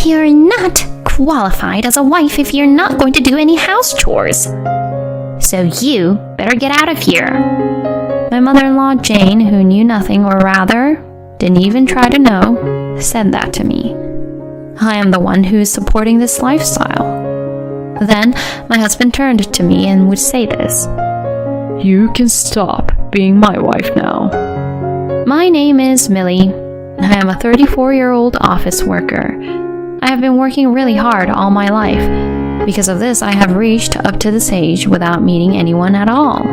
You're not qualified as a wife if you're not going to do any house chores. So you better get out of here. My mother-in-law, Jane, who knew nothing, or rather, didn't even try to know, said that to me. I am the one who is supporting this lifestyle. Then my husband turned to me and would say this. You can stop being my wife now. My name is Millie. I am a 34-year-old office worker. I have been working really hard all my life. Because of this, I have reached up to this age without meeting anyone at all.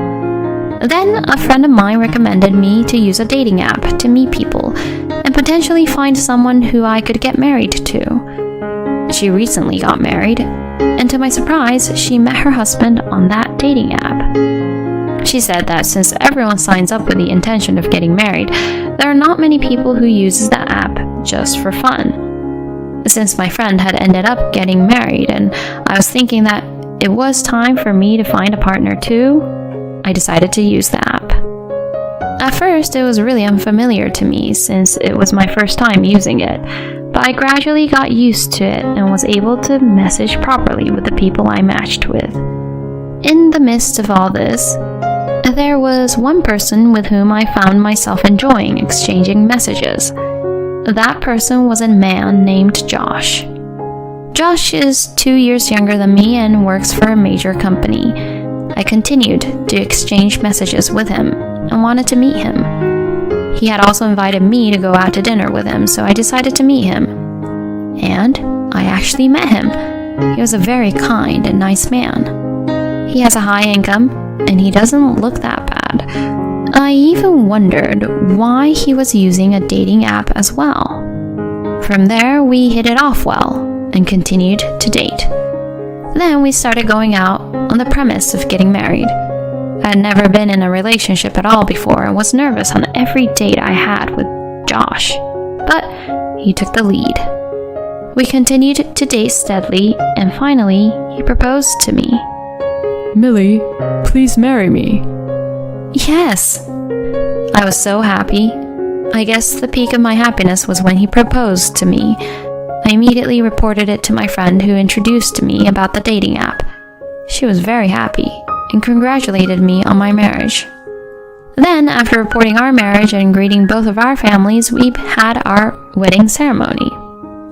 Then a friend of mine recommended me to use a dating app to meet people and potentially find someone who I could get married to. She recently got married, and to my surprise, she met her husband on that dating app. She said that since everyone signs up with the intention of getting married, there are not many people who uses the app just for fun. Since my friend had ended up getting married and I was thinking that it was time for me to find a partner too, I decided to use the app. At first, it was really unfamiliar to me since it was my first time using it, but I gradually got used to it and was able to message properly with the people I matched with. In the midst of all this, there was one person with whom I found myself enjoying exchanging messages. That person was a man named Josh. Josh is 2 years younger than me and works for a major company. I continued to exchange messages with him and wanted to meet him. He had also invited me to go out to dinner with him, so I decided to meet him. And I actually met him. He was a very kind and nice man. He has a high income, and he doesn't look that bad. I even wondered why he was using a dating app as well. From there, we hit it off well and continued to date. Then we started going out on the premise of getting married. I had never been in a relationship at all before and was nervous on every date I had with Josh, but he took the lead. We continued to date steadily, and finally, he proposed to me. Millie, please marry me. Yes! I was so happy. I guess the peak of my happiness was when he proposed to me. I immediately reported it to my friend who introduced me about the dating app. She was very happy and congratulated me on my marriage. Then, after reporting our marriage and greeting both of our families, we had our wedding ceremony.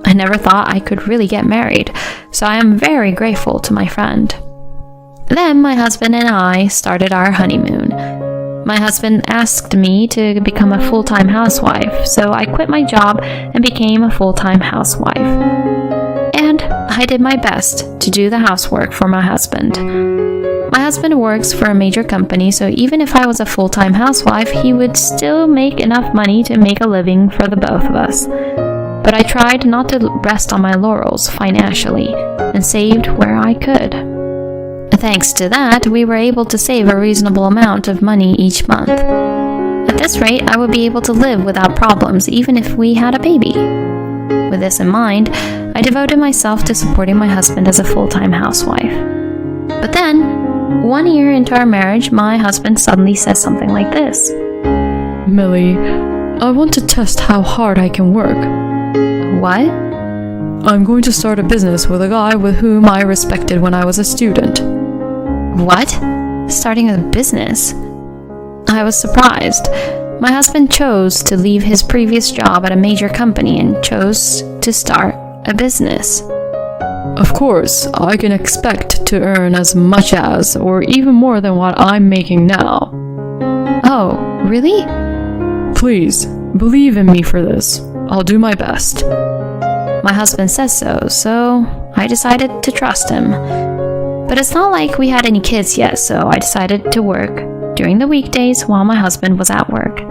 I never thought I could really get married, so I am very grateful to my friend. Then my husband and I started our honeymoon. My husband asked me to become a full-time housewife, so I quit my job and became a full-time housewife. And I did my best to do the housework for my husband. My husband works for a major company, so even if I was a full-time housewife, he would still make enough money to make a living for the both of us. But I tried not to rest on my laurels financially and saved where I could. Thanks to that, we were able to save a reasonable amount of money each month. At this rate, I would be able to live without problems even if we had a baby. With this in mind, I devoted myself to supporting my husband as a full-time housewife. But then, 1 year into our marriage, my husband suddenly says something like this. Millie, I want to test how hard I can work. What? I'm going to start a business with a guy with whom I respected when I was a student. What? Starting a business? I was surprised. My husband chose to leave his previous job at a major company and chose to start a business. Of course, I can expect to earn as much as, or even more than what I'm making now. Oh, really? Please, believe in me for this. I'll do my best. My husband says so I decided to trust him. But it's not like we had any kids yet, so I decided to work during the weekdays while my husband was at work.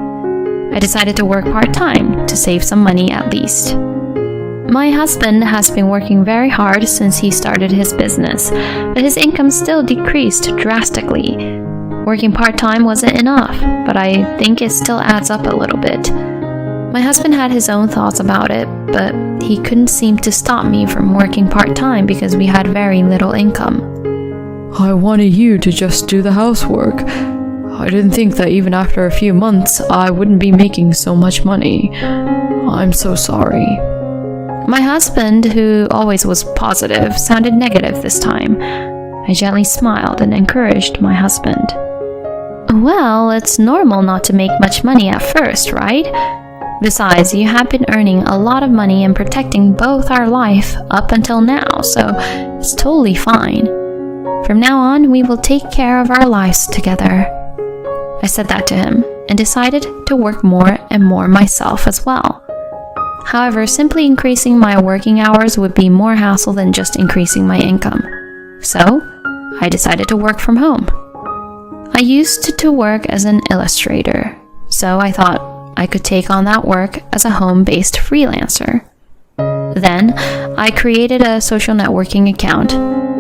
I decided to work part-time to save some money at least. My husband has been working very hard since he started his business, but his income still decreased drastically. Working part-time wasn't enough, but I think it still adds up a little bit. My husband had his own thoughts about it, but he couldn't seem to stop me from working part-time because we had very little income. I wanted you to just do the housework. I didn't think that even after a few months, I wouldn't be making so much money. I'm so sorry. My husband, who always was positive, sounded negative this time. I gently smiled and encouraged my husband. Well, it's normal not to make much money at first, right? Besides, you have been earning a lot of money and protecting both our life up until now, so it's totally fine. From now on, we will take care of our lives together. I said that to him and decided to work more and more myself as well. However, simply increasing my working hours would be more hassle than just increasing my income. So, I decided to work from home. I used to work as an illustrator, so I thought I could take on that work as a home-based freelancer. Then, I created a social networking account,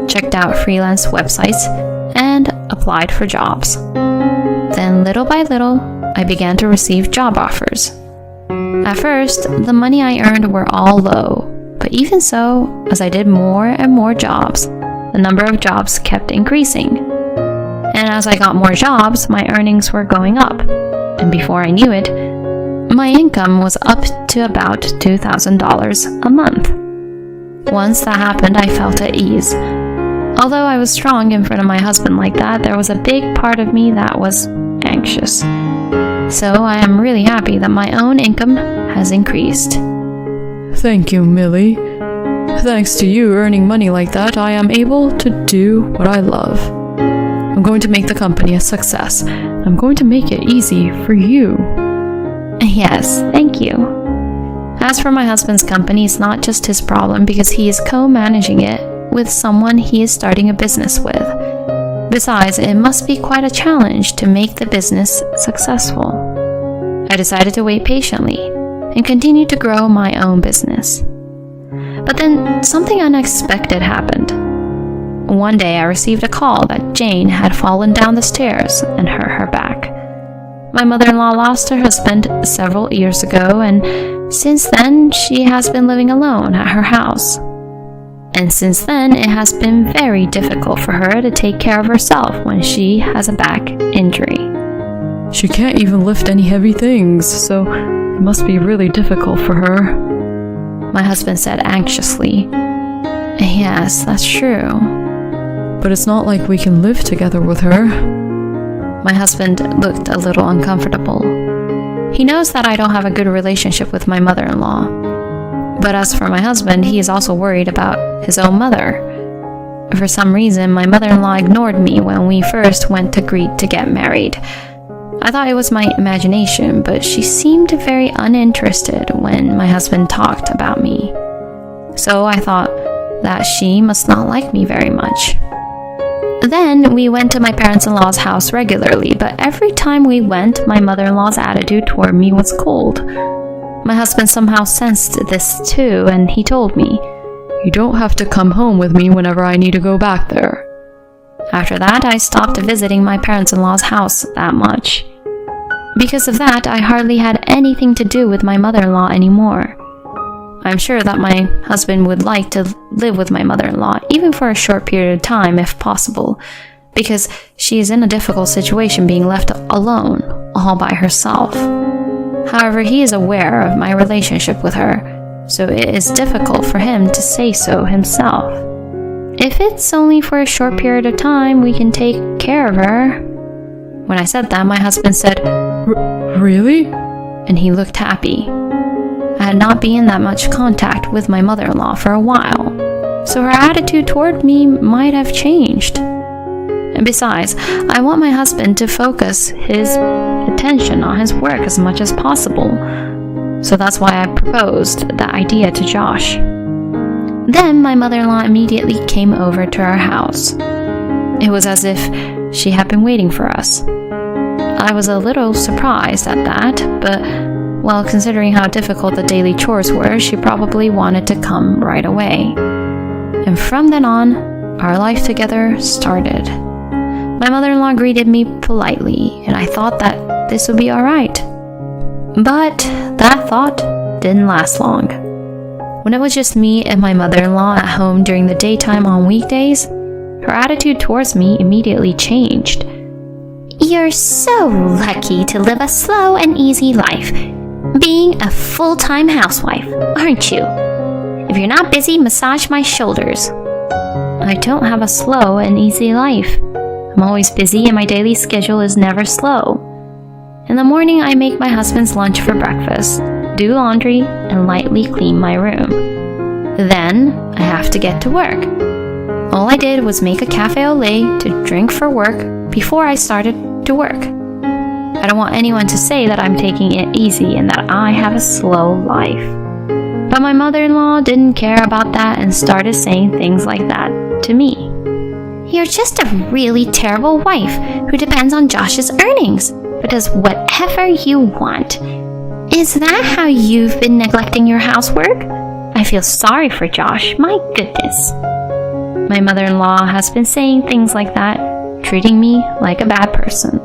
checked out freelance websites, and applied for jobs. Then, little by little, I began to receive job offers. At first, the money I earned were all low, but even so, as I did more and more jobs, the number of jobs kept increasing. And as I got more jobs, my earnings were going up, and before I knew it, my income was up to about $2,000 a month. Once that happened, I felt at ease. Although I was strong in front of my husband like that, there was a big part of me that was anxious. So I am really happy that my own income has increased. Thank you, Millie. Thanks to you earning money like that, I am able to do what I love. I'm going to make the company a success. I'm going to make it easy for you. Yes, thank you. As for my husband's company, it's not just his problem because he is co-managing it with someone he is starting a business with. Besides, it must be quite a challenge to make the business successful. I decided to wait patiently and continue to grow my own business. But then something unexpected happened. One day I received a call that Jane had fallen down the stairs and hurt her back. My mother-in-law lost her husband several years ago, and since then she has been living alone at her house. And since then, it has been very difficult for her to take care of herself when she has a back injury. She can't even lift any heavy things, so it must be really difficult for her. My husband said anxiously. Yes, that's true. But it's not like we can live together with her. My husband looked a little uncomfortable. He knows that I don't have a good relationship with my mother-in-law. But as for my husband, he is also worried about his own mother. For some reason, my mother-in-law ignored me when we first went to greet to get married. I thought it was my imagination, but she seemed very uninterested when my husband talked about me. So I thought that she must not like me very much. Then we went to my parents-in-law's house regularly, but every time we went, my mother-in-law's attitude toward me was cold. My husband somehow sensed this too, and he told me, "You don't have to come home with me whenever I need to go back there." After that, I stopped visiting my parents-in-law's house that much. Because of that, I hardly had anything to do with my mother-in-law anymore. I'm sure that my husband would like to live with my mother-in-law, even for a short period of time if possible, because she is in a difficult situation being left alone, all by herself. However, he is aware of my relationship with her, so it is difficult for him to say so himself. If it's only for a short period of time, we can take care of her. When I said that, my husband said, Really? And he looked happy. I had not been in that much contact with my mother-in-law for a while, so her attitude toward me might have changed. And besides, I want my husband to focus his attention on his work as much as possible. So that's why I proposed that idea to Josh. Then my mother-in-law immediately came over to our house. It was as if she had been waiting for us. I was a little surprised at that, but well, considering how difficult the daily chores were, she probably wanted to come right away. And from then on, our life together started. My mother-in-law greeted me politely, and I thought that this would be alright. But that thought didn't last long. When it was just me and my mother-in-law at home during the daytime on weekdays, her attitude towards me immediately changed. You're so lucky to live a slow and easy life, being a full-time housewife, aren't you? If you're not busy, massage my shoulders. I don't have a slow and easy life. I'm always busy and my daily schedule is never slow. In the morning, I make my husband's lunch for breakfast, do laundry, and lightly clean my room. Then, I have to get to work. All I did was make a cafe au lait to drink for work before I started to work. I don't want anyone to say that I'm taking it easy and that I have a slow life. But my mother-in-law didn't care about that and started saying things like that to me. You're just a really terrible wife who depends on Josh's earnings, but does whatever you want. Is that how you've been neglecting your housework? I feel sorry for Josh, my goodness. My mother-in-law has been saying things like that, treating me like a bad person.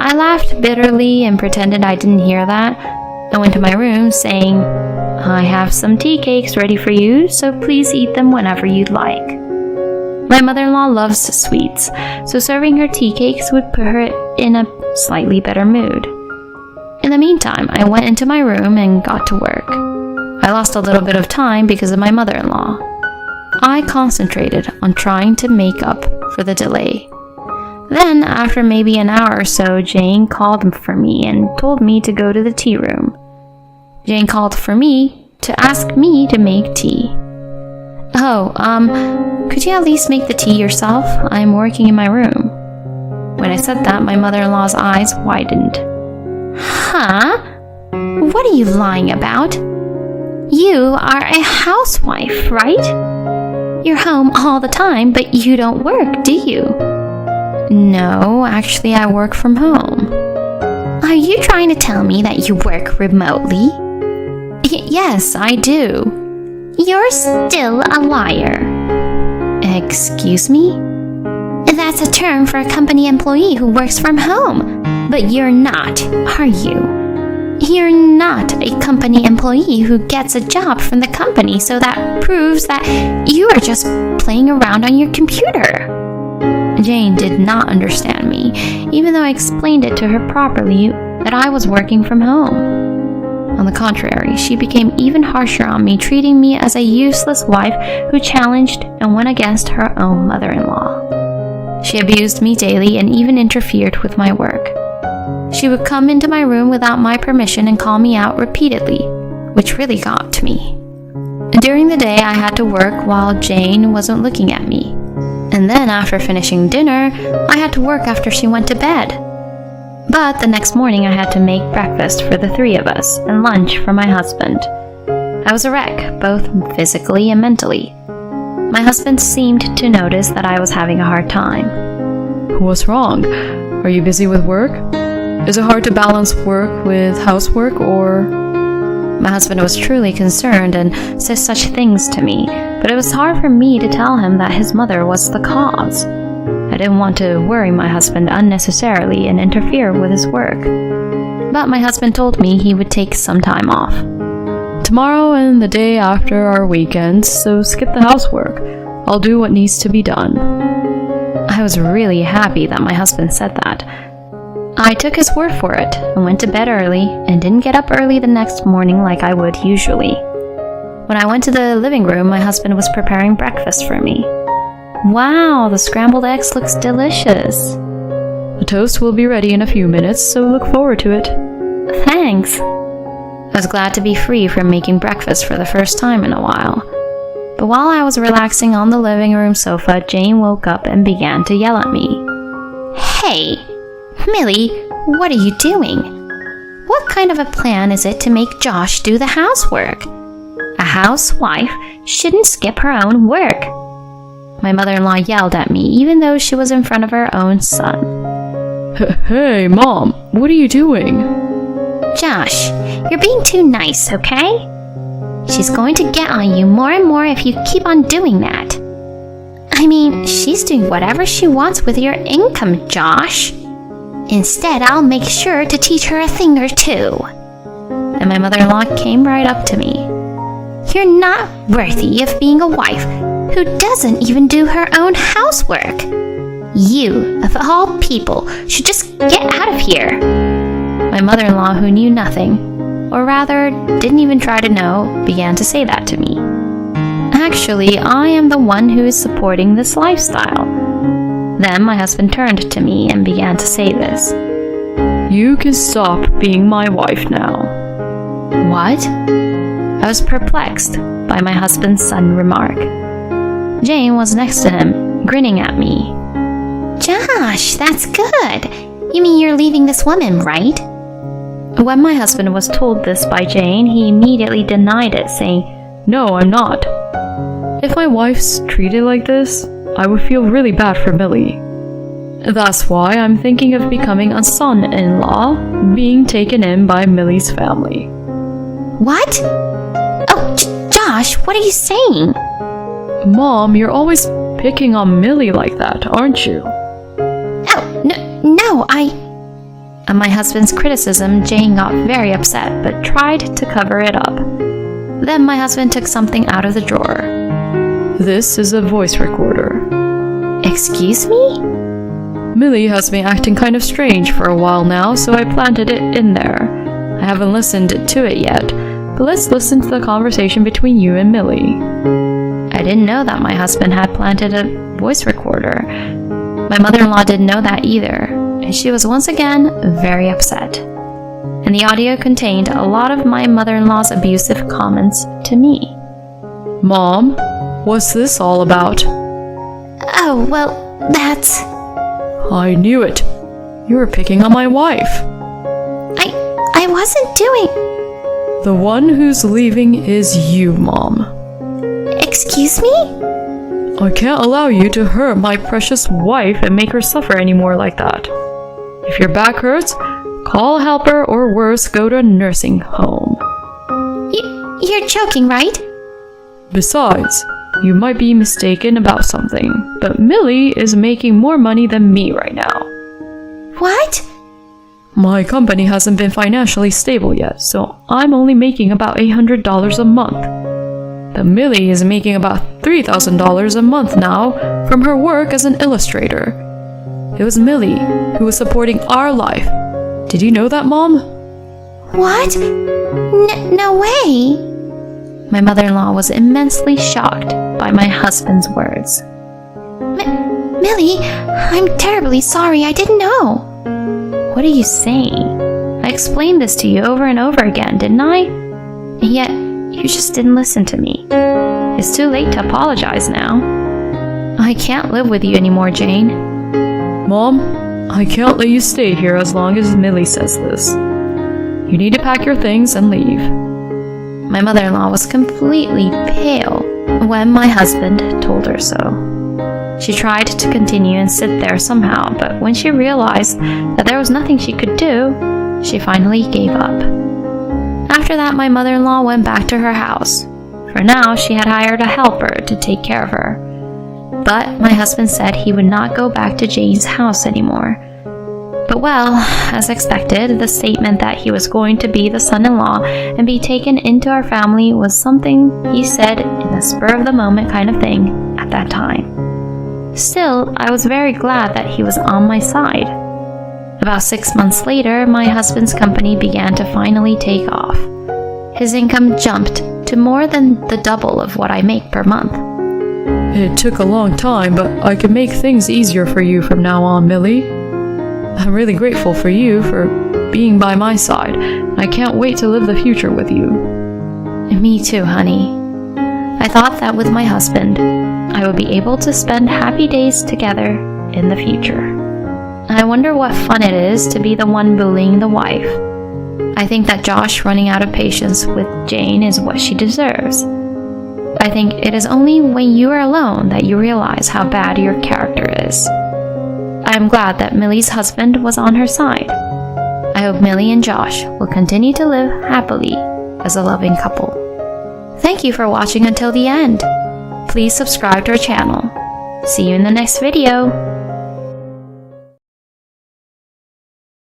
I laughed bitterly and pretended I didn't hear that. I went to my room saying, I have some tea cakes ready for you, so please eat them whenever you'd like. My mother-in-law loves sweets, so serving her tea cakes would put her in a slightly better mood. In the meantime, I went into my room and got to work. I lost a little bit of time because of my mother-in-law. I concentrated on trying to make up for the delay. Then, after maybe an hour or so, Jane called for me and told me to go to the tea room. Jane called for me to ask me to make tea. Could you at least make the tea yourself? I'm working in my room. When I said that, my mother-in-law's eyes widened. Huh? What are you lying about? You are a housewife, right? You're home all the time, but you don't work, do you? No, actually I work from home. Are you trying to tell me that you work remotely? Yes, I do. You're still a liar. Excuse me? That's a term for a company employee who works from home. But you're not, are you? You're not a company employee who gets a job from the company, so that proves that you are just playing around on your computer. Jane did not understand me, even though I explained it to her properly that I was working from home. On the contrary, she became even harsher on me, treating me as a useless wife who challenged and went against her own mother-in-law. She abused me daily and even interfered with my work. She would come into my room without my permission and call me out repeatedly, which really got to me. During the day, I had to work while Jane wasn't looking at me. And then after finishing dinner, I had to work after she went to bed. But the next morning I had to make breakfast for the three of us and lunch for my husband. I was a wreck, both physically and mentally. My husband seemed to notice that I was having a hard time. What's wrong? Are you busy with work? Is it hard to balance work with housework, or... My husband was truly concerned and said such things to me, but it was hard for me to tell him that his mother was the cause. I didn't want to worry my husband unnecessarily and interfere with his work. But my husband told me he would take some time off. Tomorrow and the day after are weekends, so skip the housework. I'll do what needs to be done. I was really happy that my husband said that. I took his word for it and went to bed early and didn't get up early the next morning like I would usually. When I went to the living room, my husband was preparing breakfast for me. Wow, the scrambled eggs looks delicious. The toast will be ready in a few minutes, so look forward to it. Thanks. I was glad to be free from making breakfast for the first time in a while. But while I was relaxing on the living room sofa, Jane woke up and began to yell at me. Hey, Millie, what are you doing? What kind of a plan is it to make Josh do the housework? A housewife shouldn't skip her own work. My mother-in-law yelled at me, even though she was in front of her own son. Hey, Mom, what are you doing? Josh, you're being too nice, okay? She's going to get on you more and more if you keep on doing that. I mean, she's doing whatever she wants with your income, Josh. Instead, I'll make sure to teach her a thing or two. And my mother-in-law came right up to me. You're not worthy of being a wife who doesn't even do her own housework. You, of all people, should just get out of here. My mother-in-law, who knew nothing, or rather didn't even try to know, began to say that to me. Actually, I am the one who is supporting this lifestyle. Then my husband turned to me and began to say this. You can stop being my wife now. What? I was perplexed by my husband's sudden remark. Jane was next to him, grinning at me. Josh, that's good. You mean you're leaving this woman, right? When my husband was told this by Jane, he immediately denied it, saying, No, I'm not. If my wife's treated like this, I would feel really bad for Millie. That's why I'm thinking of becoming a son-in-law, being taken in by Millie's family. What? Oh, Josh, what are you saying? Mom, you're always picking on Millie like that, aren't you? Oh, no, At my husband's criticism, Jane got very upset, but tried to cover it up. Then my husband took something out of the drawer. This is a voice recorder. Excuse me? Millie has been acting kind of strange for a while now, so I planted it in there. I haven't listened to it yet, but let's listen to the conversation between you and Millie. I didn't know that my husband had planted a voice recorder. My mother-in-law didn't know that either, and she was once again very upset. And the audio contained a lot of my mother-in-law's abusive comments to me. Mom, what's this all about? Oh, well, that's... I knew it. You were picking on my wife. I wasn't doing... The one who's leaving is you, Mom. Excuse me? I can't allow you to hurt my precious wife and make her suffer anymore like that. If your back hurts, call a helper or worse, go to a nursing home. You're joking, right? Besides, you might be mistaken about something, but Millie is making more money than me right now. What? My company hasn't been financially stable yet, so I'm only making about $800 a month. But Millie is making about $3,000 a month now from her work as an illustrator. It was Millie who was supporting our life. Did you know that, Mom? What? No way! My mother-in-law was immensely shocked by my husband's words. Millie, I'm terribly sorry, I didn't know. What are you saying? I explained this to you over and over again, didn't I? And yet, you just didn't listen to me. It's too late to apologize now. I can't live with you anymore, Jane. Mom, I can't let you stay here as long as Millie says this. You need to pack your things and leave. My mother-in-law was completely pale when my husband told her so. She tried to continue and sit there somehow, but when she realized that there was nothing she could do, she finally gave up. After that, my mother-in-law went back to her house. For now, she had hired a helper to take care of her. But my husband said he would not go back to Jane's house anymore. But well, as expected, the statement that he was going to be the son-in-law and be taken into our family was something he said in a spur-of-the-moment kind of thing at that time. Still, I was very glad that he was on my side. About 6 months later, my husband's company began to finally take off. His income jumped to more than the double of what I make per month. It took a long time, but I can make things easier for you from now on, Millie. I'm really grateful for you for being by my side. I can't wait to live the future with you. Me too, honey. I thought that with my husband, I would be able to spend happy days together in the future. I wonder what fun it is to be the one bullying the wife. I think that Josh running out of patience with Jane is what she deserves. I think it is only when you are alone that you realize how bad your character is. I am glad that Millie's husband was on her side. I hope Millie and Josh will continue to live happily as a loving couple. Thank you for watching until the end. Please subscribe to our channel. See you in the next video.